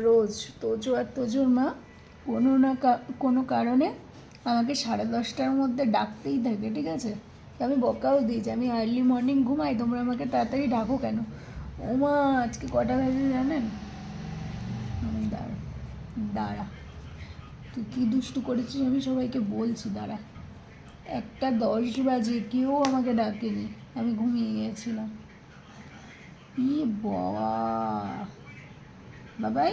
রোজ তোজো আর তোজোর মা কোনো কারণে আমাকে 10:30টার মধ্যে ডাকতেই থাকে, ঠিক আছে? তো আমি বকাও দিই যে আমি আর্লি মর্নিং ঘুমাই, তোমরা আমাকে তাড়াতাড়ি ডাকো কেন? ও মা আজকে কটা বাজে জানেন? দাঁড়া দাঁড়া, তুই কী দুষ্টু করেছিস আমি সবাইকে বলছি, দাঁড়া। 1:10 বাজে, কেউ আমাকে ডাকেনি, আমি ঘুমিয়ে গিয়েছিলাম। ই বাবা, বাবাই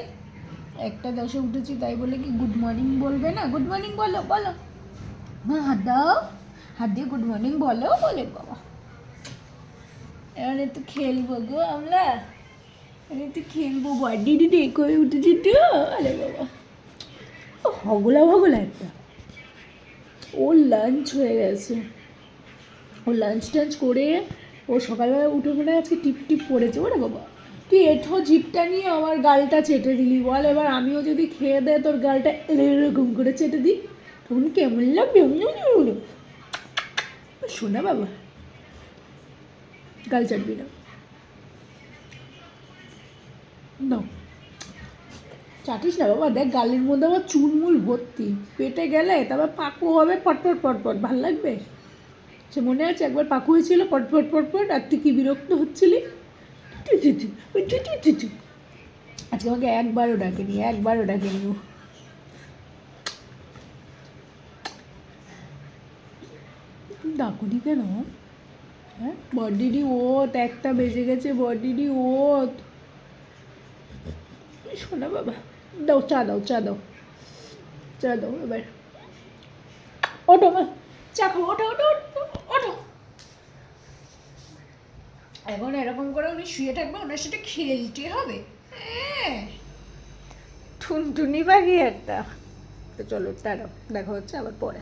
1:10 উঠেছি তাই বলে কি গুড মর্নিং বলবে না? গুড মর্নিং বলো, বলো মা, হাত দাও, হাত দিয়ে গুড মর্নিং বলো, বলে বাবা। এবার একটু খেলবো গো আমরা, একটু খেলবো, বডি ডেক হয়ে উঠেছি তো। আরে বাবা, হগলা একটা। ওর লাঞ্চ হয়ে গেছে, ও লাঞ্চ টাঞ্চ করে ও সকালবেলা উঠে মনে আজকে টিপ টিপ পড়েছে। ওরে বাবা, তুই এঠো জিপটা নিয়ে আমার গালটা চেটে দিলি, বল এবার আমিও যদি খেয়ে দেয় তোর গালটা এরকম করে চেটে দিই তখন কেমন লাগবে? শোনা বাবা, গাল চাটবি না, না চাটিস না বাবা। দেখ গালের মধ্যে আমার চুলমুল ভর্তি, পেটে গেলে তারপর পাকু হবে পটপট পটপট, ভাল লাগবে? সে মনে আছে একবার পাকু হয়েছিল পটপট পটপট, আর তুই কি বিরক্ত হচ্ছিলি? আজকে আমাকে একবারও ডাকেনি ও। ডাকুনি কেন? হ্যাঁ, বডিডি ওত, 1টা বেজে গেছে, বডিডি ওত। শোনা বাবা, দাও চা দাও, এবার ওঠো মা, চা খাবো, ওঠো ওঠো ওঠো। এখন এরকম করে উনি শুয়ে থাকবে, ওনার সাথে খেলতে হবে। হ্যাঁ, টুনটুনি পাখি একটা। তো চলো, টাটা, দেখা হচ্ছে আবার পরে।